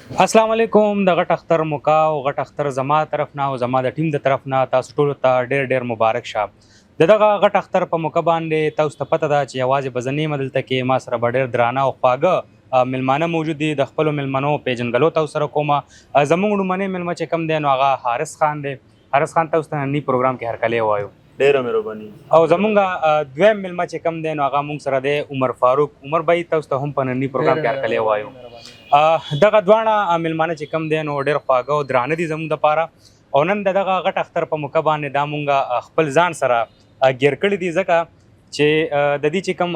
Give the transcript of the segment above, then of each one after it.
السلام علیکم د غټ اختر موکا او غټ اختر زما طرف نه او زما د ټیم د طرف نه تاسو ټول ته ډیر مبارک شه. دغه غټ اختر په موکا باندې تاسو ته پته ده چې یوازې بزنې مدلته کې ما سره ډیر درانه او خواږه ملمانه موجود دي. د خپل ملمنو پیژنګلو تاسو سره کومه زموږ لومړنی ملمه چې کم دی نو هغه حارث خان دی. حارث خان تاسو ته نننی پروګرام کې هرکلی وایو. ډیره مهرباني. او زمونږ دویم ملمه چې کم دی نو هغه مونږ سره دی عمر فاروق. عمر بھائی تاسو ته هم په نننی پروګرام کې هرکلی وایو. دغه دواړه ملمانه چې کم دی نو ډېر خواږه او درانه دي زموږ دپاره. او نن د دغه غټ اختر په موقع باندې دا مونږ خپل ځان سره ګیر کړي دي ځکه چې د دې چې کم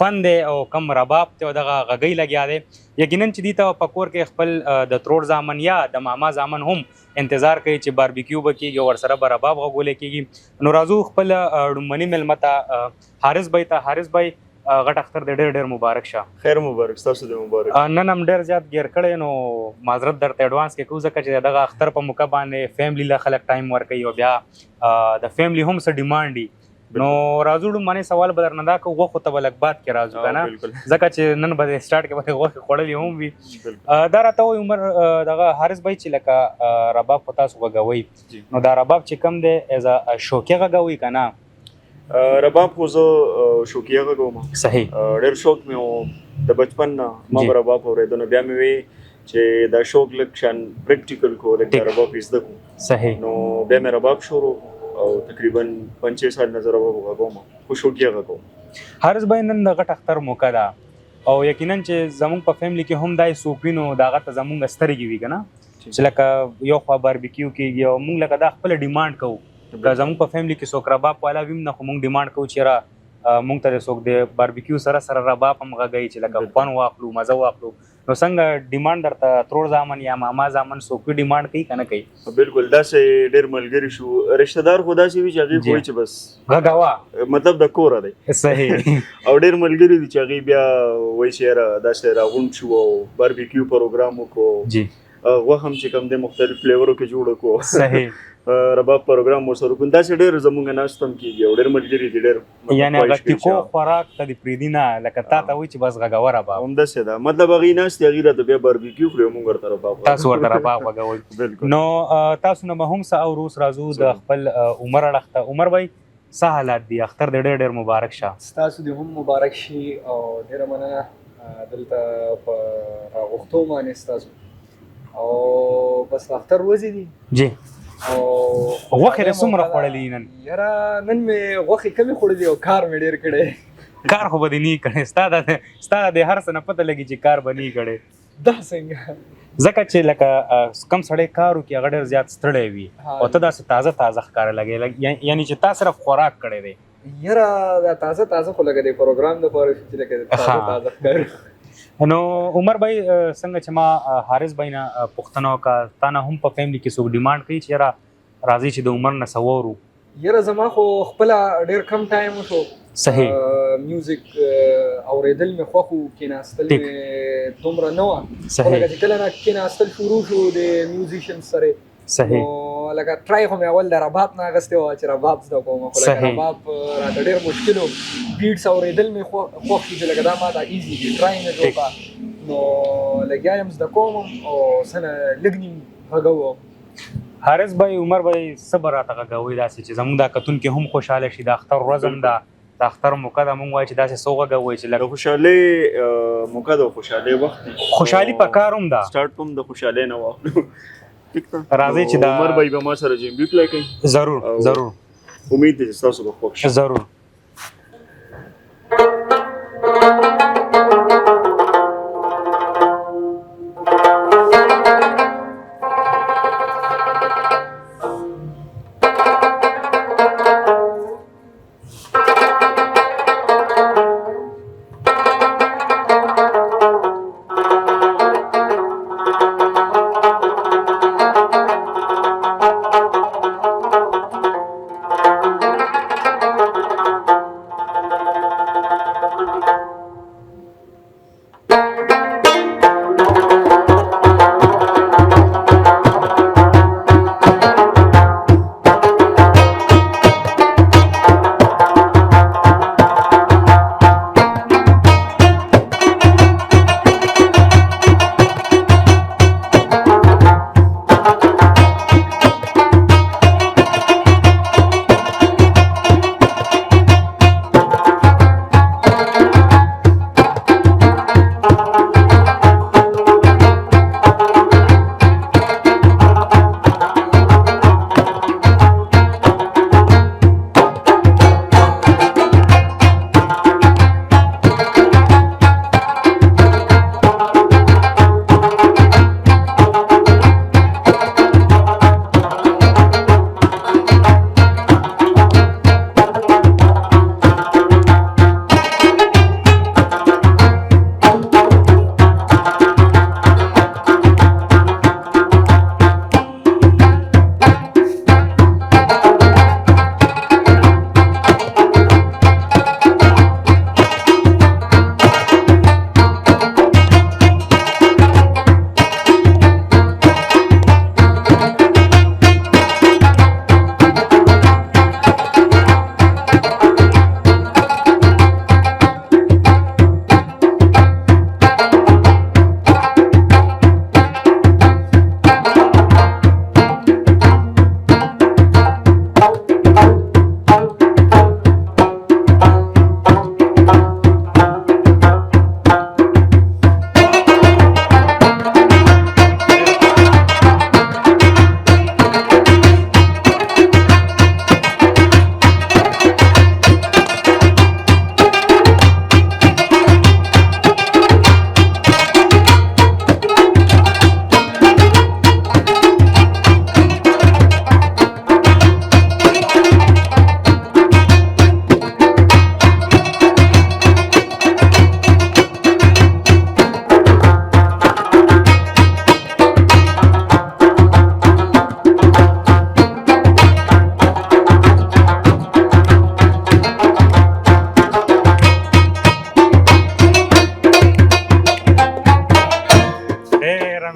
فن دی او کم رباب دی او دغه غږۍ لګیا دی یقینا چې دي ته په کور کې خپل د ترور زامن یا د ماما زامن هم انتظار کوي چې باربیکیو به کېږي او ورسره به رباب غږولی کېږي. نو راځو خپل لومړني مېلمه ته حارث بھائی ته. حارث بھائی غټ اختر دې ډېر مبارک شه. خیر مبارک، ستاسو دې مبارک. نن هم ډېر زیات ګیر کړی نو معذرت درته اډوانس کې کوو ځکه چې دغه اختر په موقع باندې فیملی له خلک ټایم ورکوي او بیا د فیملی هم څه ډیمانډ وي. نو راځو لومړنی سوال به درنه دا کوو غوښو ته به لږ بعد کې راځو که نه ځکه چې نن به سټارټ کې به غوښې خوړلې هم وي. دا راته وایي عمر دغه حارث بھائی چې لکه رباب خو تاسو غږوئ نو دا رباب چې کم دی ایز ا شوقي غږوئ که نه؟ رباب خو زه شوقیه غږوم. صحیح. ډېر شوق مې و د بچپن نه ما به رباب اورېده نو بیا مې وی چې دا شوق لږ شان پریکټیکل کو لږ د رباب زده کړو. صحیح. نو بیا مې رباب شروع او تقریبا 5-6 سال نه زه رباب غږوم خو شوقیه غږوم. حارث بھائی نن د غټ اختر موقع ده او یقینا چې زمونږ په فیملی کې هم دای څوک وي نو د هغه ته زمونږ سترګې وي که نه چې لکه یو خوا باربیکیو کېږي او مونږ لکه دا خپله ډیمانډ کوو. که زموږ په فیملی کې څوک رباب والا وي نه خو مونږ ډیمانډ کوو چې یاره مونږ ته څوک د باربیکیو سره رباب هم غږوي چې لکه خوند واخلو مزه واخلو. نو څنګه ډیمانډ درته ترور زامن یا ماما زامن څوک وي ډیمانډ کوي که نه کوي؟ بالکل داسې ډېر ملګري شو رشته دار خو داسې وي چې هغوی خو چې بس غږوه مطلب د کوره دی. صحیح. او ډېر ملګري دي چې هغوی بیا وایي چې یاره داسې راغونډ شو او باربیکیو پروګرام وکړو. جی. غوښه هم چې کم دی مختلف فلیورو کې جوړه کړو. صحیح. رباب پروګرام ورسره کوم داسې ډېر زموږ ناست هم کېږي او ډېر ملګري دي ډېر یعنې هغه ټیکو خوراک ته دې پرېږدي نه لکه تا ته وایي چې بس غږوه رباب. همداسې ده مطلب هغوی ناست دي هغوی راته بیا باربیکیو خوري او موږ ورته رباب تاسو ورته رباب غږوئ. بالکل. نو تاسو نه به هم څه اورو. اوس راځو د خپل عمر اړخ ته. عمر بھائی څه حالات دي؟ اختر دې ډېر مبارک شه. ستاسو دې هم مبارک شي او ډېره مننه دلته په راغوښتو باندې ستاسو او بس اختر ورځې دي. جی. او غوښې دې څومره خوړلي نن؟ یاره نن مې غوښې کمې خوړلي او کار مې ډېر کړی. کار خو به دې نه کړی ستا د هر څه نه پته لګي چې کار به نه کړی. دا څنګه؟ ځکه چې لکه کم سړی کار وکړي هغه ډېر زیات ستړی وي او ته داسې تازه ښکاره لګې یعنې چې تا صرف خوراک کړی دی. یاره دا تازه خو لکه د پروګرام دپاره چې لکه تازه ښکاري. نو عمر بھائی څنګه چې ما حارث بھائی نه پوښتنه وکړه تا نه هم په فیملی کې څوک ډیمانډ کوي چې یاره راځي چې د عمر نه څه واورو؟ یاره زما خو خپله ډېر کم ټایم وشو. صحیح. میوزیک اورېدل مې خوښ و کېناستل مې دومره نه وه. صحیح. لکه چې کله نه کېناستل شروع شو د میوزیشین سره. صحیح. نو لکه ټرای خو مې اول د رباب نه اخیستې وه چې رباب زده کوم خو لکه رباب راته ډېر مشکل و. بیټس اورېدل مې خوښ شو چې لکه دا ما ته ایزي دي ټرای مې وکړه نو لګیا یم زده کوم او څه نه لږ نیم غږوم. حارث بھائی عمر بھائی څه به راته غږوئ داسې چې زموږ دا کتونکي هم خوشحاله شي؟ د اختر ورځ هم ده د اختر موقع ده مونږ وایو چې داسې څه وغږوئ چې د خوشحالۍ موقع ده خوشحالۍ وخت دی. خوشحالي په کار هم ده. سټارټ هم د خوشحالۍ نه واخلو. راځئ چې دا عمر بھائی به ما سره جیمبي پلی کوي. ضرور امید دی چې ستاسو به خوښ شي. ضرور.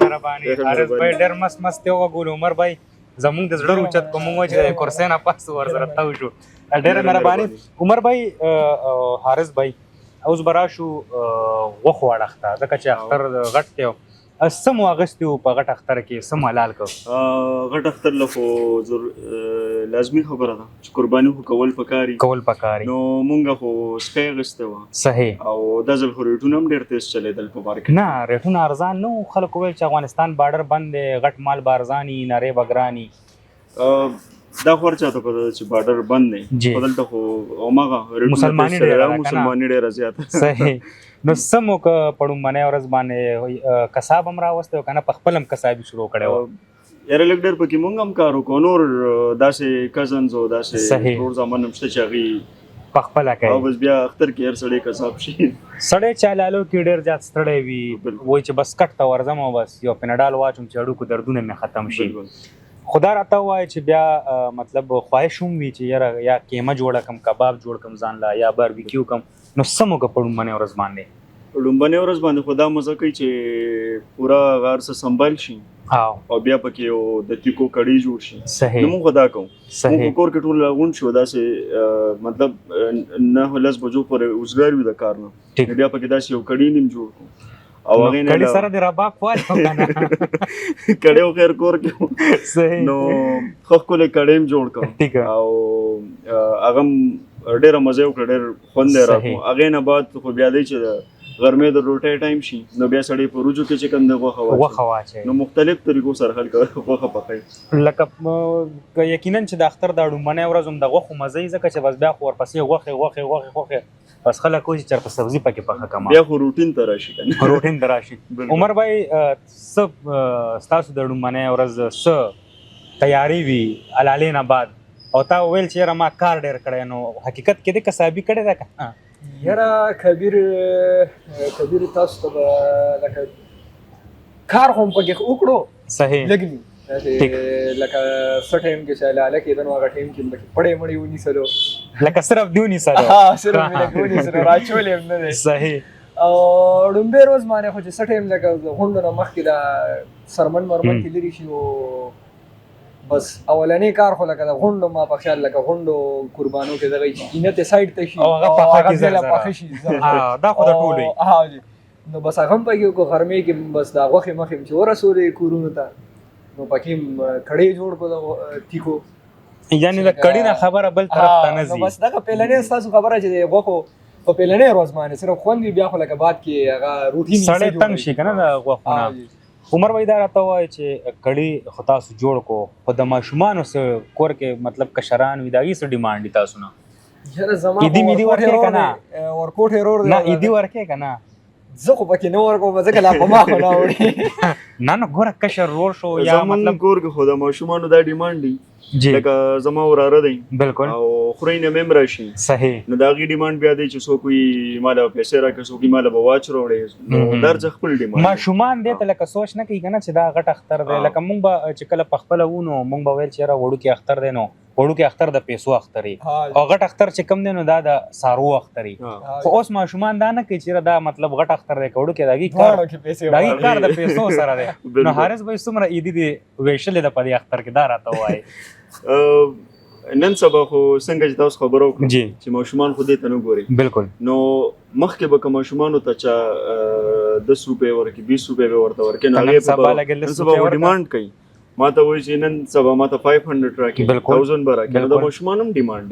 ډېره مهرباني حارث بھائی ډېر مست یو وګول عمر بھائی زمونږ د زړه اوچت په مونږ چې کورسۍ نه پاس ورسره تاو شو ډېره مهرباني عمر بھائی حارث بھائی اوس به راشو غوښو اړخته ځکه چې اختر غټ دی څه مو اخیستي وو په غټ اختر کې څه مو حلال کړو غټ اختر له خو لازمي خبره ده چې قرباني خو کول پکاري نو مونږ خو سپی اخیستی وه صحیح او دا ځل خو ریټونه هم ډېر تیز چلېدل په مارکېټ نه ریټونه ارزان نه وو خلکو ویل چې افغانستان بارډر بند دی غټ مال به ارزاني نارې به ګراني دا خو هر چاته پته ده چې بارډر بند دی خو دلته خو هماغه مسلماني ډېره زیاته صحیح نو څه مو که په ډومبنۍ ورځ باندې کساب هم راوستی و که نه په خپل هم کسابي شروع کړی و یاره لږ ډېر پکې مونږ هم کار وکړو نور داسې کزنز او داسې ورور زامن هم شته چې هغوی په خپله کوي او بس بیا اختر کې هر سړی کساب شي سړی چالالو کې ډېر زیات ستړی وي وایي چې بس کټ ته ورځم او بس یو پینډال واچوم چې هډوکو دردونه مې ختم شي خو دا راته ووایه چې بیا مطلب خواهش هم وي چې یاره یا قیمه جوړه کړم کباب جوړ کړم ځان له یا باربیکیو کړم نو څه مو که په ډومبنۍ ورځ باندې په ډومبنۍ ورځ باندې خو دا مزه کوي چې پوره هغه هر څه سنبال شي او بیا پکې یو د تیکو کړۍ جوړ شي صحیح نو مونږ خو دا کوو مونږ په کور کې ټول راغونډ شو داسې مطلب 9-10 بجو پورې اوزګار وي د کار نه بیا پکې داسې یو کړۍ نیم جوړ کړو او هغې نه کړي سره د رباب خوال که نه کړی خو خیر کور کې نو ښه ښکلی کړی هم جوړ کړم او هغه هم ډېره مزه یې وکړه ډېر خوند یې راکړو هغې نه بعد خو بیا دی چې د غرمې د روټۍ ټایم شي نو بیا سړی په وریجو کې چې کوم د غوښه واچوي نو مختلف طریقو سره خلک غوښه پخوي لکه یقینا چې د اختر د ډومبنۍ ورځ هم د غوښو مزه یي ځکه چې بس بیا خو ورپسې غوښې بس خلک وایي چې چېرته سبزي پکې پخه کړم بیا خو روټین ته راشي روټین ته راشي عمر بھائی څه ستاسو د ډومبنۍ ورځ څه تیاری وي حلالۍ نه بعد او تا وویل چې یاره ما کار ډېر کړی نو حقیقت کې دې کسابي کړې ده که یاره کبیر تاسو ته به لکه کار خو هم پکې وکړو صحیح لږ دي لکه څه ټایم کې چې حلاله کېده نو هغه ټایم کې پکې پړې مړې ونیسلو لکه صرف دې ونیسلو صرف مې لږ ونیسلو راچولې هم نه دی صحیح او ډومبۍ ورځ باندې خو چې څه ټایم لکه غونډو نه مخکې دا سرمن مرمن کې لرې شي او بس اولنی کار خو لکه د غونډو ما په خیال لکه غونډو قربانو کې دغه اینه ته سایډ ته شي او هغه پخه کې پخه شي دا خو د ټولو وي نو بس هغه هم پکې کو غرمې کې بس دا غوښې مخې چې ورسولې کورونو ته نو پکې کړۍ جوړ کړو تیکو یعنی د کړۍ نه خبره بل طرف ته نه ځي بس دغه پیلنې ستاسو خبره چې د غوښو په پیلنې ورځ باندې صرف خوند بیا خو لکه بعد کې هغه روټین سړی تنګ شي که نه د غوښونه عمر بھائی دا راته وایي چې کړي خو تاسو جوړ کو خو د ماشومانو څه کور کې مطلب کشران وي د هغې څه ډیمانډ دي تاسو نه عیدي میدي ورکوې که نه ورکوټ ورور نه عیدي ورکوې که نه زه خو پکې نه ورکوم ځکه لا په ما خو نه وړي نه ګوره کشر ورور شو یا مطلب کور کې خو د ماشومانو دا ډیمانډ دی لکه زما وراره دی بالکل او خورۍ نه مې هم راشي صحیح نو د هغې ډیمانډ بیا دی چې څوک وي ماله پیسې راکړه څوک وي ماله به واچ راوړی نو دا هر خپل ډیمانډ ماشومان دې ته لکه سوچ نه کوي که نه چې دا غټ اختر دی لکه مونږ به چې کله په خپله وو نو مونږ به ویل چې یاره وړوکې اختر دی نو وړوکې اختر د پیسو اختر او غټ اختر چې کوم دی نو دا د څاروو اختر خو اوس ماشومان دا نه کوي چې دا مطلب غټ اختر دی که وړوکې د هغې کار د پیسو سره دی نو حارث بھائی څومره عیدي دې ویشلې ده په دې اختر کې دا راته ووایي نن سبا خو څنګه چې تاسو خبره وکړو چې ماشومان خو دې ته نه ګوري بالکل نو مخکې به که ماشومانو ته چا 10 روپۍ ورکړي 20 روپۍ به ورته ورکړي نو هغې نن سبا ډیمانډ کوي ما ته وایي چې نن سبا ما ته 500 راکړي 1000 به راکړي نو د ماشومان هم ډیمانډ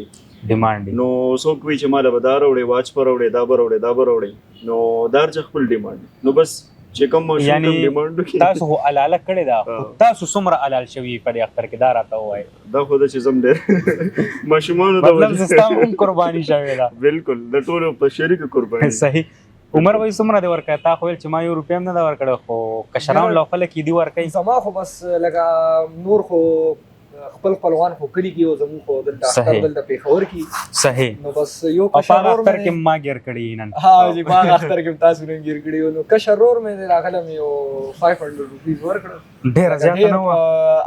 دی نو څوک وایي چې ماله به دا راوړی واچ به راوړی دا به راوړی نو دا هر خپل ډیمانډ نو بس چې کوم ماشوم ډیمانډ وکړي تاسو خو حلاله کړې ده تاسو څومره حلال شوي په دې اختر کې دا راته ووایي دا خو ده چې زم ډېر ماشومانو ته مطلب ستا هم قرباني شوې ده بالکل د ټولو په شریکه قرباني صحیح عمر بھائی څومره دې ورکړی تا خو ویل چې ما 1 روپۍ هم نه ده ورکړی خو کشرانو له خلک عیدي ورکوي زما خو بس لکه نور خو خپل خپلوان خو کلي کې او زموږ خو دلته اختر دلته پېښور کې صحیح نو بس یو کشر ورور اختر کې ما ګیر کړی نن جی ما اختر کې تاسو نه ګیر کړی نو کشر ورور مې راغلم یو 500 روپیز ورکړ ډېر زیات نه و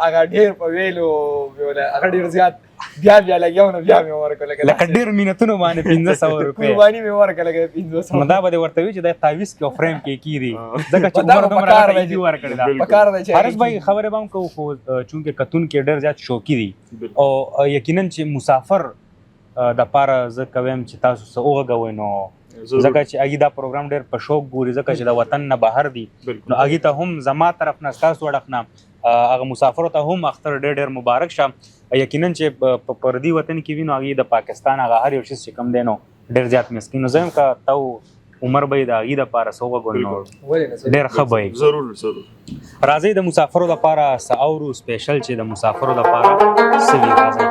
هغه ډېر په ویلو هغه ډېر زیات بیا لګیاو نو بیا مې ورکړه لکه ډیر مینتونو باندې 1500 روپے قرباني مې ورکړه لګه 1500 مدا به ورته وی چې د 23 کې فریم کې کیری ځکه چې عمر دومره راځي ورکړه دا پکار دی چې حارث بھائی خبره بام کو خو چونکه کتون کې ډیر زیات شوقي دي او یقینا چې مسافر د پاره ز کوم چې تاسو سوغه غوي نو ځکه چې اګي دا پروګرام ډېر په شوق ګوري ځکه چې د وطن نه بهر دي نو اګي ته هم زما طرف نه تاسو وړخنه هغه مسافر ته هم اختر ډېر مبارک شه یقینا چې په پردي وطن کې وینو اګي د پاکستان هغه هر یو شي چې کم دینو ډېر زیات مسکینو زم کا تو عمر بھائی دا اګي د پاره سوغه ګونو ډېر خبري ضرور راځي د مسافرو لپاره ساورو سپیشل چې د مسافرو لپاره سوي راځي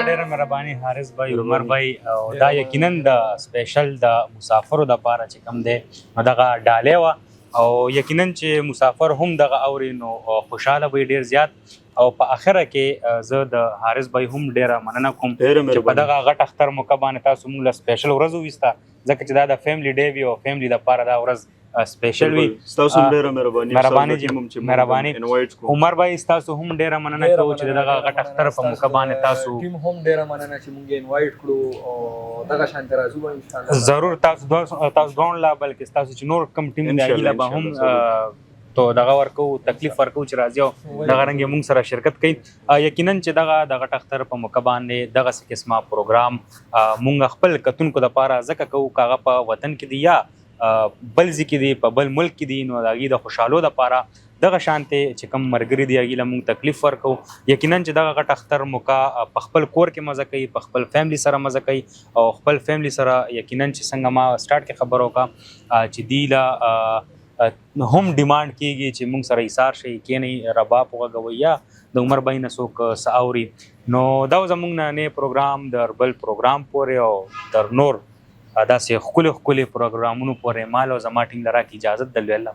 ډیره مهرباني حارث بھائی عمر بھائی او دا یقینا د سپیشل د مسافرو د پاره چې کم دی نو دغه ډالۍ وه او یقینا چې مسافر هم دغه اوري نو خوشحاله وي ډیر زیات او په اخره کې زه د حارث بھائی هم ډیره مننه کوم چې په دغه غټ اختر موقع باندې تاسو موږ له سپیشل ورځ وویسته ځکه چې دا د فیملی ډے وي او فیملی دپاره دا ورځ سپیشل وي ستاسو هم ډیره مهرباني عمر بھائی ستاسو هم ډیره مننه کوو چې دغه غټ اختر په موقع باندې تاسو ټیم هم ډیره مننه چې موږ انوایټ کړو او دغه شانته راځو به ان شاء الله ضرور تاسو دوه لا بلکې تاسو چې نور کم ټیم دی هغه به هم تو دغه ورکو تکلیف ورکو چې راځي او دغه رنګ موږ سره شرکت کوي یقینا چې دغه اختر په موقع باندې دغه څه قسمه پروګرام موږ خپل کتونکو لپاره ځکه کوو کاغه په وطن کې دی یا بل ځکه دی په بل ملک کې دی نو دغه د خوشحالو لپاره دغه شانته چې کوم مرګري دی هغه موږ تکلیف ورکو یقینا چې دغه غټ اختر موقع په خپل کور کې مزه کوي په خپل فیملی سره مزه کوي او خپل فیملی سره یقینا چې څنګه ما سٹارټ کې خبرو کا چې دی لا هم ډیماند کیږي چې موږ سره ایثار شي کې نه رباب وغوي یا د عمر بھائی نه څوک ساوري نو دا زموږ نه پروګرام د بل پروګرام پورې او تر نور دا سه خپل پروګرامونو پورې مال او زما ټینګ لرا کی اجازه دلوي الله